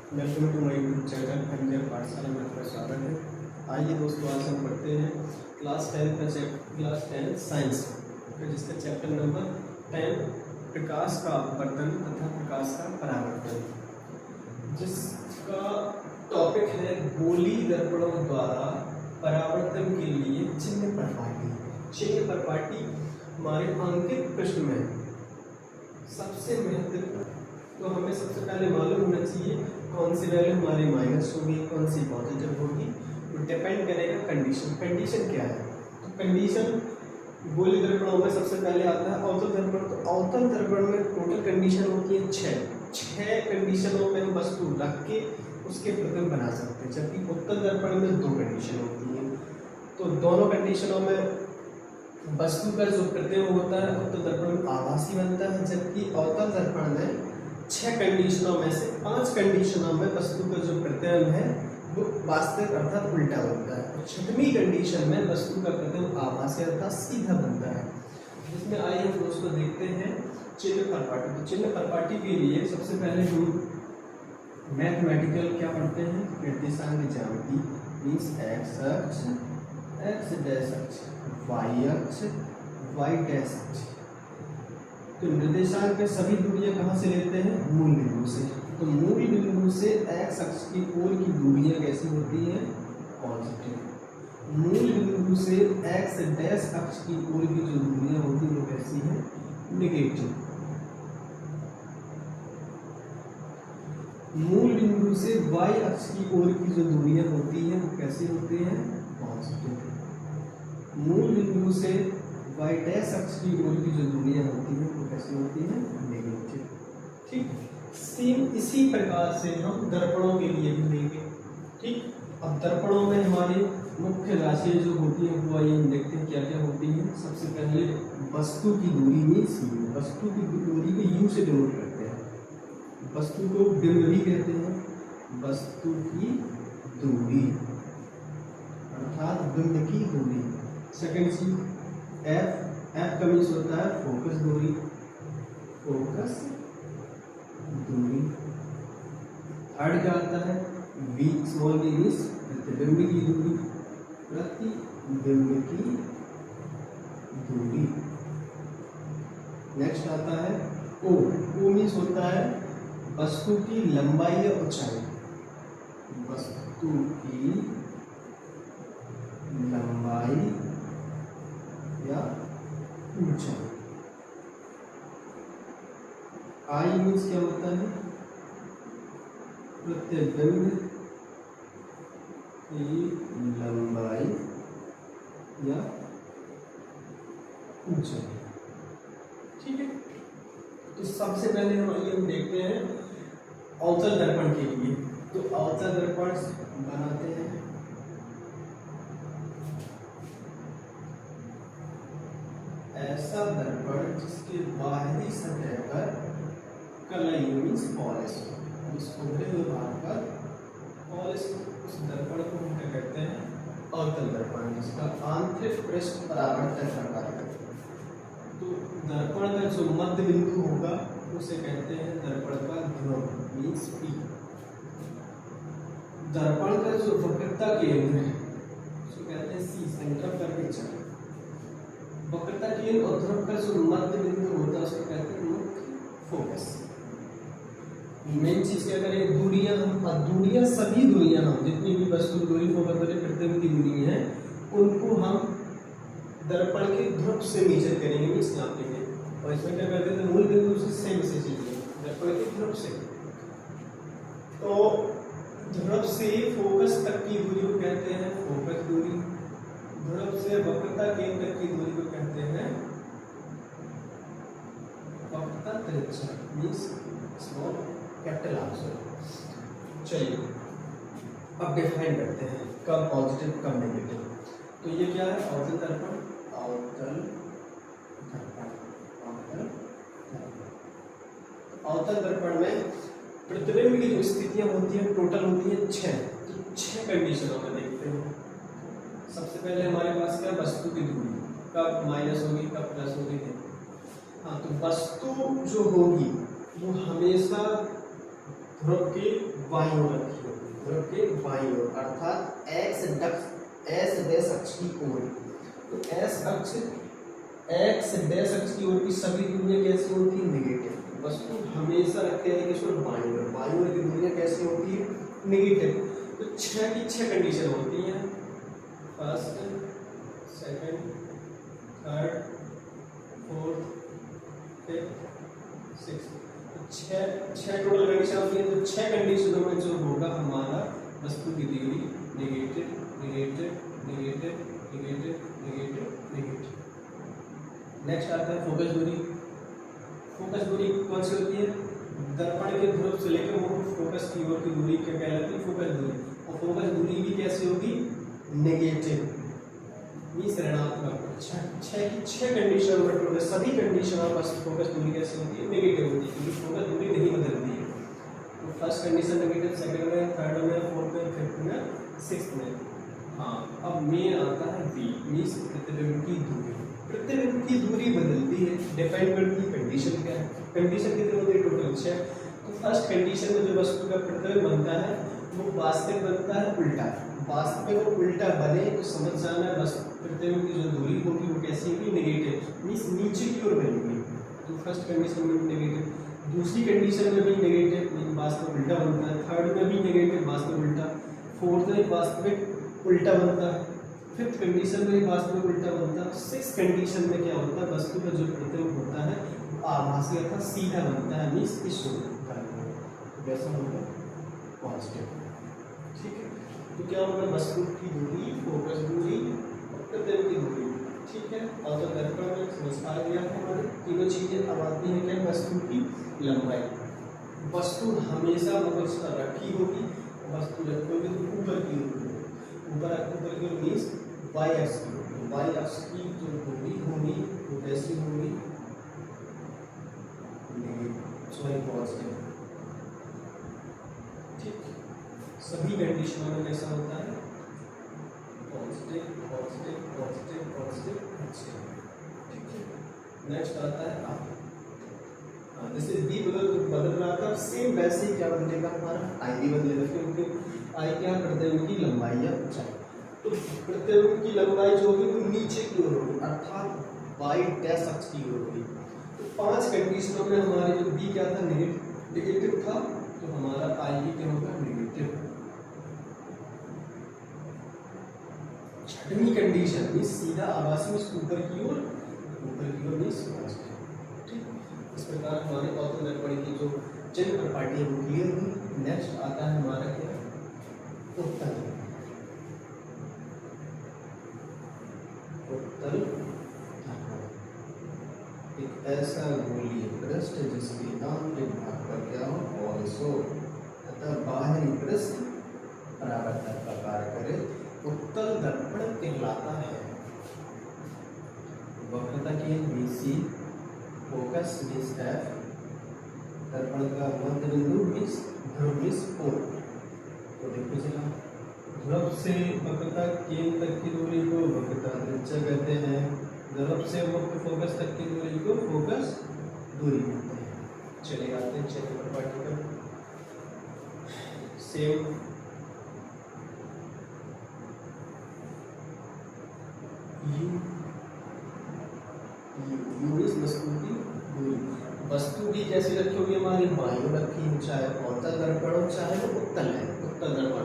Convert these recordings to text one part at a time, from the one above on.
Welcome to my YouTube channel Khanjar Pathshala में आपका स्वागत है। आइए दोस्तों, आज हम पढ़ते हैं क्लास 10 साइंस का, जिसका चैप्टर नंबर 10 प्रकाश का अपवर्तन तथा प्रकाश का परावर्तन, जिसका टॉपिक है गोली दर्पणों द्वारा परावर्तन के लिए चिन्ह परपाटी। चिन्ह परपाटी हमारे अंकित प्रश्न में सबसे महत्वपूर्ण, तो हमें सबसे पहले मालूम होना चाहिए कौन सी वैल्यू हमारी माइनस होगी, कौन सी पॉजिटिव होगी। तो डिपेंड करेगा कंडीशन। कंडीशन क्या है? तो कंडीशन गोली दर्पणों में सबसे पहले आता है अवतल दर्पण। तो अवतल दर्पण में टोटल कंडीशन होती है 6 कंडीशनों में हम वस्तु रख के उसके प्रतिबिंब बना सकते हैं, जबकि उत्तल दर्पण में 2 कंडीशन होती हैं। तो दोनों कंडीशनों में वस्तु का जो प्रतिबिंब होता है उत्तल दर्पण में आभासी बनता है, जबकि अवतल दर्पण में 6 कंडीशनों में से 5 कंडीशनों में वस्तु का जो प्रतिबिंब है वो वास्तविक अर्थात उल्टा बनता है, और 6वीं कंडीशन में वस्तु का प्रतिबिंब आभासी अर्थात सीधा बनता है। जिसमें आइए हम दोस्तों देखते हैं चिन्ह परपाटी। तो चिन्ह परपाटी के लिए सबसे पहले हम मैथमेटिकल क्या पढ़ते हैं? निर्देशांक ज्यामिति मीन्स एक्स अक्ष, एक्स डैश अक्ष, वाई अक्ष, वाई डैश अक्ष। तो निर्देशांक में सभी दूरियां कहाँ से लेते हैं? मूल बिंदु से। तो मूल बिंदु से एक्स अक्ष की ओर की दूरियां कैसी होती हैं? पॉजिटिव। मूल बिंदु से एक्स डैश अक्ष की ओर की जो दूरियां होती हैं वो कैसी हैं? नेगेटिव। मूल बिंदु से वाई अक्ष की ओर की जो दूरियां होती हैं वो कैसी होती हैं? पॉजिटिव। मूल बिंदु से वाई डैश अक्ष की ओर की जो दूरियां होती हैं वो कैसी होती हैं? नेगेटिव। ठीक, सेम इसी प्रकार से हम दर्पणों के लिए भी लेंगे। ठीक, अब दर्पणों में हमारी मुख्य राशियां जो होती हैं वो आइए हम देखते हैं क्या क्या होती हैं। सबसे पहले वस्तु की दूरी मीन्स यू। वस्तु की दूरी को यू से डिनोट करते हैं। वस्तु को बिंब भी कहते हैं। वस्तु की दूरी अर्थात बिंब की दूरी। सेकेंड चीज एफ का मीन्स होता है फोकस दूरी। फोकस दूरी। थर्ड क्या आता है? वी स्मॉल वी मीन्स प्रतिबिंब की दूरी। प्रतिबिंब की दूरी। नेक्स्ट आता है ओ मीन्स होता है वस्तु की लंबाई या ऊंचाई। वस्तु की लंबाई या ऊंचाई। आई मीन्स क्या होता है? प्रतिबिंब की लंबाई या ऊंचाई। ठीक है, तो सबसे पहले हम देखते हैं अवतल दर्पण के लिए। तो अवतल दर्पण बनाते हैं ऐसा दर्पण जिसके बाहरी सतह पर कलई मीन्स पॉलिश हो। उस उभरे हुए भाग पर पॉलिश, उस दर्पण को हम क्या कहते हैं? अवतल दर्पण, जिसका आंतरिक पृष्ठ परावर्तन करता है। तो दर्पण का जो मध्य बिंदु होगा उसे कहते हैं दर्पण का ध्रुव मीन्स पी। दर्पण का जो वक्रता केंद्र है उसको कहते हैं सी, सेंटर ऑफ कर्वेचर। वक्रता केंद्र और ध्रुव का जो मध्य बिंदु होता है उसको कहते हैं मुख्य फोकस। मेन चीज क्या करें? दूरियां सभी दूरियां हम जितनी भी वस्तु दूरी फोकस वाले प्रतिबिंब की दूरी है उनको हम दर्पण के ध्रुव से मेजर करेंगे, मीन्स नापेंगे। और इसमें क्या करते हैं? मूल बिंदु से सेम से चलिए दर्पण के ध्रुव से। तो ध्रुव से फोकस तक की दूरी को कहते हैं फोकस दूरी। ध्रुव से वक्रता केंद्र तक की दूरी को कहते हैं वक्रता त्रिज्या मीन्स स्मॉल कैपिटल आंसर। चलिए अब डिफाइन करते हैं कब पॉजिटिव कब नेगेटिव। तो ये क्या है? अवतल दर्पण। अवतल दर्पण। अवतल दर्पण में प्रतिबिंब की जो स्थितियां होती हैं टोटल होती हैं 6। तो 6 कंडीशनों में देखते हैं। सबसे पहले हमारे पास क्या? वस्तु की दूरी कब माइनस होगी, कब प्लस होगी। हाँ, तो वस्तु जो होगी वो हमेशा ध्रुव के बाईं ओर रखी होगी, ध्रुव के बाईं ओर, अर्थात एस डैश अक्ष की ओर। तो एक्स डैश अक्ष की ओर की सभी दूरियां कैसी होती है? नेगेटिव। वस्तु हमेशा रखते हैं कि बाईं ओर की दूरियां कैसी होती है? नेगेटिव। तो 6 की 6 कंडीशन होती हैं, first, second, third, fourth, fifth, sixth. तो 6 टोटल कंडीशन होती है। तो 6 कंडीशनों में जो होगा हमारा वस्तु की दूरी negative negative negative negative negative negative. Next आता है फोकस दूरी। फोकस दूरी कौन सी होती है? दर्पण के ध्रुव से लेकर मुख्य फोकस की ओर की दूरी क्या कहलाती है? फोकस दूरी। और फोकस दूरी भी कैसी होगी? नेगेटिव, मींस ऋणात्मक। 6 की 6 कंडीशन में टोटल सभी कंडीशन में बस फोकस दूरी कैसी होती है? नेगेटिव होती है, क्योंकि फोकस दूरी नहीं बदलती है। तो फर्स्ट कंडीशन नेगेटिव, सेकंड में, थर्ड में, फोर्थ में, फिफ्थ में, सिक्स्थ में। हाँ, अब मेन आता है बी, मींस प्रतिबिंब की दूरी। प्रतिबिंब की दूरी बदलती है, डिपेंड करती है कंडीशन क्या है। कंडीशन कितनी होती है? टोटल 6। तो फर्स्ट कंडीशन में जो वस्तु का प्रतिबिंब बनता है वो वास्तविक बनता है उल्टा। वास्तविक और उल्टा बने तो समझ जाना बस प्रतिबिंब की जो दूरी होगी वो कैसी होगी? नेगेटिव, मींस नीचे की ओर बनेगी। तो फर्स्ट कंडीशन में नेगेटिव, दूसरी कंडीशन में भी नेगेटिव, वास्तविक उल्टा बनता है। थर्ड में भी नेगेटिव, वास्तविक उल्टा। फोर्थ में वास्तविक उल्टा बनता है। फिफ्थ कंडीशन में वास्तविक उल्टा बनता है। सिक्स कंडीशन में क्या होता है? वस्तु का जो प्रतिबिंब होता है आभासी अर्थात सीधा बनता है, मींस इस वैसा होगा पॉजिटिव। ठीक है, तो क्या होगा? वस्तु की दूरी, फोकस दूरी और प्रतिबिंब की दूरी। ठीक है, और तो दर्पण में समझ आ गया हमारे तीनों चीजें। अब आती है क्या? वस्तु की लंबाई। वस्तु हमेशा फोकस पर रखी होगी, वस्तु रखोगे तो ऊपर की ओर, ऊपर की ओर मींस वाई अक्ष की। वाई अक्ष की जो दूरी होगी वो कैसी होगी? पॉजिटिव। ठीक, सभी कंडीशनों में कैसा होता है? Positive positive positive positive. अच्छा, ठीक है। नेक्स्ट आता है आप, जैसे बी बदल रहा था, सेम वैसे ही क्या बदलेगा? हमारा आई भी बदलेगा, क्योंकि आई क्या? प्रतिबिंब की लंबाई या ऊंचाई। तो प्रतिबिंब की लंबाई जो होगी वो नीचे की ओर होगी, अर्थात वाई डैश अक्ष की ओर होगी। तो 5 कंडीशनों में हमारे जो बी क्या था? नेगेटिव था, तो हमारा आई भी क्या होगा? नेगेटिव। छठवीं कंडीशन मींस सीधा आभासी, मींस ऊपर की ओर मींस पॉजिटिव। ठीक, इस प्रकार हमारे ऑर्थो दर्पण की जो चिन्ह प्रॉपर्टी है वो क्लियर हुई। नेक्स्ट आता है हमारा क्या? उत्तल। उत्तल एक ऐसा गोलीय पृष्ठ जिसके आंतरिक भाग पर क्या हो? ऑल्सो तथा बाहरी पृष्ठ परावर्तक का कार्य करे, उत्तल दर्पण कहलाता है। वक्रता की बीसी, फोकस मींस एफ, दर्पण का मध्य बिंदु मींस ध्रुव मींस ओ। तो देखो जरा, ध्रुव से वक्रता केंद्र तक की दूरी को वक्रता त्रिज्या कहते हैं। ध्रुव से मुख्य फोकस तक की दूरी को फोकस दूरी कहते हैं। चले आते हैं चिन्ह प्रॉपर्टी पर। सेम वस्तु की दूरी। वस्तु भी कैसी रखी होगी? हमारी बाईं ओर रखी हो, चाहे अवतल दर्पण हो चाहे वो उत्तल है, उत्तल दर्पण।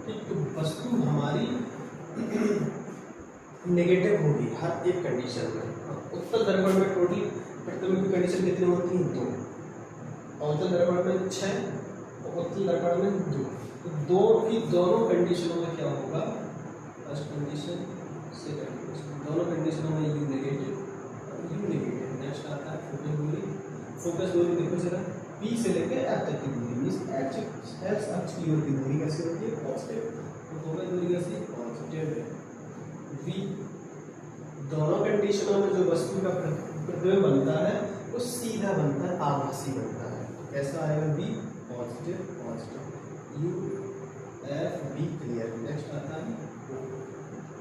ठीक, तो वस्तु हमारी नेगेटिव होगी हर एक कंडीशन में। उत्तल दर्पण में टोटल प्रतिबिंब की कंडीशन कितनी होती है? 2। अवतल दर्पण में 6 और उत्तल दर्पण में 2। तो दोनों कंडीशनों में क्या होगा? फर्स्ट कंडीशन, सेकंड कंडीशन, दोनों कंडीशनों में यू नेगेटिव और यू नेगेटिव। नेक्स्ट आता है फोकस दूरी। फोकस दूरी देखो जरा, पी से लेकर एफ तक की दूरी मींस एक्स अक्ष की ओर की दूरी कैसी होती है? पॉजिटिव। तो फोकस दूरी कैसी? पॉजिटिव है। वी, दोनों कंडीशनों में जो वस्तु का प्रतिबिंब बनता है वो सीधा बनता है, आभासी बनता है। कैसा आएगा? B positive positive. U F B clear. Next आता है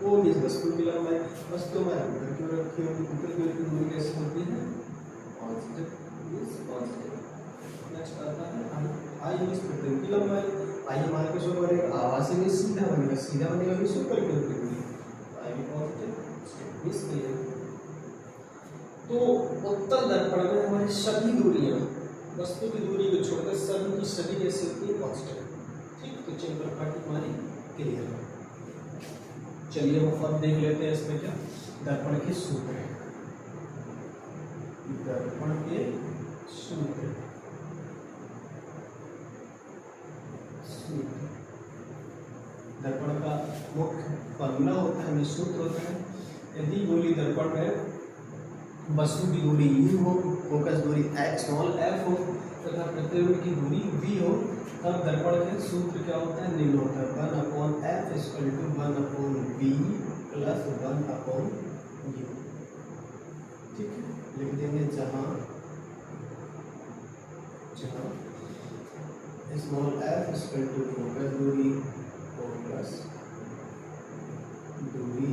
ओ मींस वस्तु की लंबाई। वस्तु में ऊपर की ओर रखी होगी, ऊपर की ओर की दूरी कैसी होती है? Positive means positive. नेक्स्ट आता है आई इस प्रतिबिंब की लंबाई। आई हमारे पास होगा बनेगा आवासी में सीधा बनेगा, सीधा बनेगा भी सुपर की दूरी, आई भी पॉजिटिव मिस किया। तो उत्तल दर्पण में हमारी सभी दूरियां, वस्तु की दूरी को छोड़कर सभी की सभी कैसे होती है पॉजिटिव। ठीक, तो चेंबर पार्टी हमारी क्लियर है। चलिए हम अब देख लेते हैं इसमें क्या दर्पण के सूत्र है। दर्पण के सूत्र, दर्पण का मुख्य फॉर्मूला होता है, सूत्र होता है। यदि गोली दर्पण में वस्तु की दूरी u हो, फोकस दूरी स्मॉल f हो तथा प्रतिबिंब की दूरी v हो, तब दर्पण के सूत्र क्या होता है, निम्न होता है 1/f = 1/v + 1/u। ठीक है, लिख देंगे जहाँ स्मॉल f = फोकस दूरी, फोकस दूरी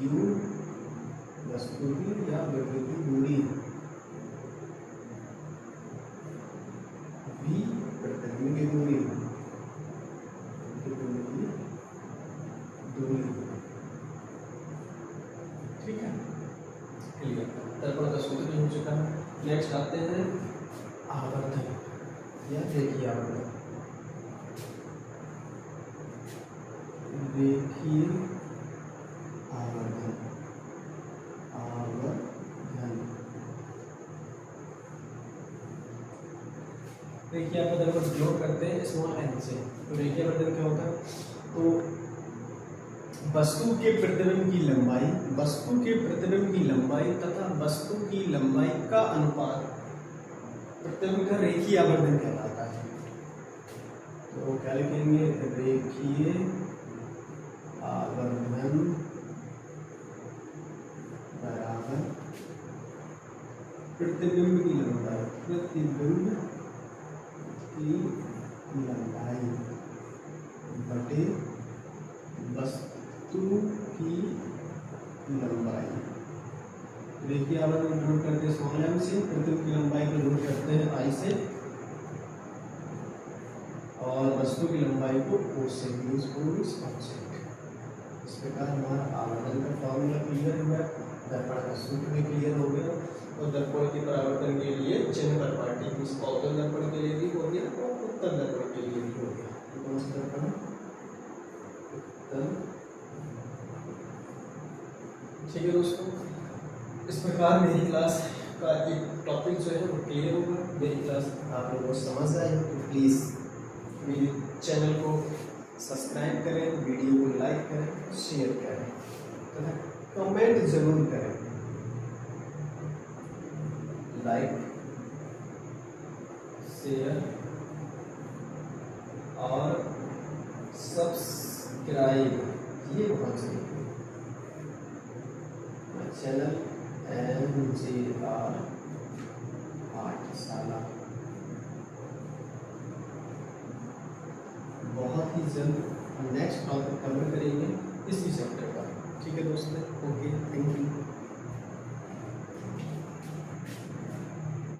u वस्तु की या वृत्त की दूरी v प्रतिबिंब की दूरी, ठीक है क्लियर। दर्पण का सूत्र हो चुका है। नेक्स्ट आते हैं आवर्धन या रेखीय आवर्धन। रेखीय आवर्धन, रेखीय आवर्धन को जोड़ करते हैं स्मॉल n से। तो रेखीय आवर्धन क्या होता है, तो वस्तु के प्रतिबिंब की लंबाई, वस्तु के प्रतिबिंब की लंबाई तथा वस्तु की लंबाई का अनुपात प्रतिबिंब का रेखीय आवर्धन कहलाता है। तो क्या लिखेंगे, रेखीय आवर्धन बराबर प्रतिबिंब की लंबाई, प्रतिबिंब की लंबाई बटे वस्तु की लंबाई। रेखीय आवर्धन नोट करते हैं स्मॉल m से, प्रतिबिंब की लंबाई को नोट करते हैं I से, और वस्तु की लंबाई को O से, मींस O इज कांस्टेंट। इस प्रकार हमारा आवर्धन का फॉर्मूला क्लियर हुआ, दर्पण का सूत्र भी क्लियर हो गया, और दर्पण के परावर्तन के लिए चेंबर पार्टी मींस अवतल दर्पण के लिए भी हो गया और उत्तल दर्पण के लिए भी हो गया। तो कौन सा दर्पण, उत्तल। ठीक है दोस्तों, इस प्रकार मेरी क्लास का एक टॉपिक जो है वो क्लियर होगा। मेरी क्लास आप लोगों को समझ आए तो प्लीज़ मेरे चैनल को सब्सक्राइब करें, वीडियो को लाइक करें, शेयर करें तथा कमेंट जरूर करें। लाइक, शेयर और सब्सक्राइब ये बहुत जरूरी है। चैनल MJR पाठशाला बहुत ही जल्द नेक्स्ट टॉपिक कवर करेंगे इसी चैप्टर का। ठीक है दोस्तों, ओके, थैंक यू।